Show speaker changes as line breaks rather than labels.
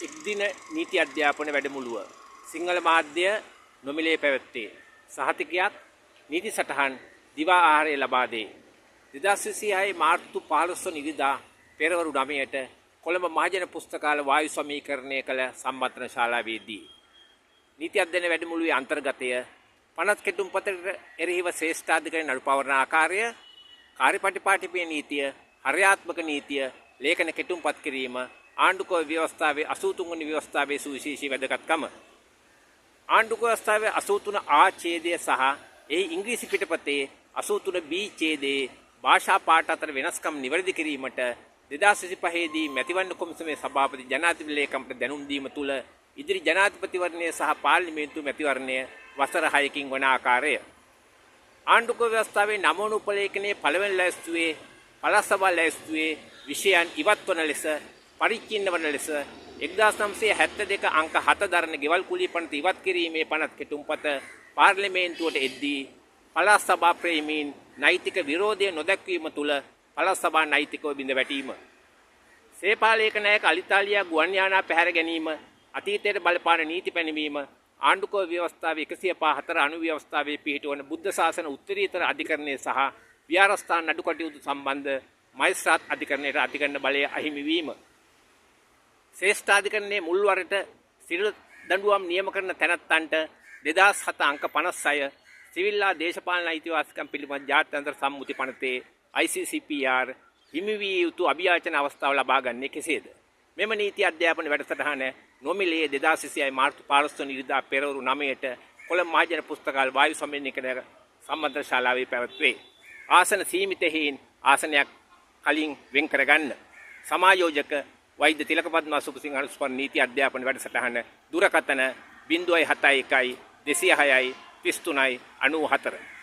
එක්දින නීති අධ්‍යාපන වැඩමුළුව සිංහල මාධ්‍ය නොමිලේ පැවැත්තේ සහතිකයක් නීති සටහන් දිවා ආහාරය ලබා දේ 2026 මාර්තු 15 වන ඉරිදා පෙරවරු 9ට කොළඹ මහජන පුස්තකාල වායු සමීකරණය කළ සම්මන්ත්‍රණ ශාලාවේදී නීති අධ්‍යයන වැඩමුළුවේ අන්තර්ගතය පනත් කෙටුම්පතට එරෙහිව ශ්‍රේෂ්ඨාධිකරණ නඩු පවරන ආකාරය කාර්යපටිපාටිපේ නීතිය හර්යාත්මක නීතිය ලේඛන කෙටුම්පත් කිරීම ආණ්ඩුක්‍රම ව්‍යවස්ථාවේ 83 වන ව්‍යවස්ථාවේ සුවිශේෂී වැදගත්කම ආණ්ඩුක්‍රම ව්‍යවස්ථාවේ 83 ආ ඡේදය සහ එහි ඉංග්‍රීසි පිටපතේ 83 බී ඡේදයේ භාෂා පාඨ අතර වෙනස්කම් නිවැරදි කිරීමට 2025 දී මැතිවරණ කොමිසමේ සභාපති ජනාධිපති ලේකම්ට දැනුම් දීම තුළ ඉදිරි ජනාධිපතිවරණය සහ පාර්ලිමේන්තු මැතිවරණය වසර 6කින් වන ආකාරය ආණ්ඩුක්‍රම ව්‍යවස්ථාවේ 9 වන උපලේඛනයේ පළවෙනි ලැයිස්තුවේ පළාත් සභා ලැයිස්තුවේ විෂයන් ඉවත් වන ලෙස පරිච්ඡින්න වන ලෙස 1972 අංක 7 දරන ගෙවල් කුලී පනත ඉවත් කිරීමේ පනත් කෙටුම්පත පාර්ලිමේන්තුවට එද්දී පළාත් සභා ප්‍රේමීන් නෛතික විරෝධය නොදැක්වීම තුළ පළාත් සභා නෛතිකව බිඳ වැටීම සේපාලේක නායක අලිතාලියා ගුවන් යානා පැහැර ගැනීම අතීතයට බලපාන නීති පැනවීම ආණ්ඩුක්‍රම ව්‍යවස්ථාවේ 154 අනු ව්‍යවස්ථාවේ පිහිටවන බුද්ධ ශාසන උත්තරීතර අධිකරණය සහ විහාරස්ථාන නඩු කටයුතු සම්බන්ධ මයිස්ත්‍රාත් අධිකරණයට අධිකරණ බලය අහිමි වීම ශ්‍රේෂ්ඨාධිකරණයේ මුල්වරට සිවිල් දඬුවම් නියම කරන තැනැත්තන්ට 2007 අංක 56 සිවිල්ලා දේශපාලන අයිතිවාසිකම් පිළිබඳ ජාත්‍යන්තර සම්මුති පනතේ ICCPR හිමි විය යුතු අභියාචන අවස්ථාව ලබා ගන්නේ කෙසේද? මෙම නීති අධ්‍යාපන වැඩසටහන නොමිලේ 2026 මාර්තු 15 වන ඉරිදා පෙරවරු 9ට කොළඹ මහජන පුස්තකාල වායු සම්මේලනයේ සම්මන්ත්‍රණ ශාලාවේ පැවැත්වේ. ආසන සීමිත හේයින් ආසනයක් කලින් වෙන් කරගන්න. සමායෝජක වෛද්‍ය තිලකපද්මා සුපසිංහ අනුස්මරණ නීති අධ්‍යාපන වැඩසටහන දුරකථන 071 206 33 94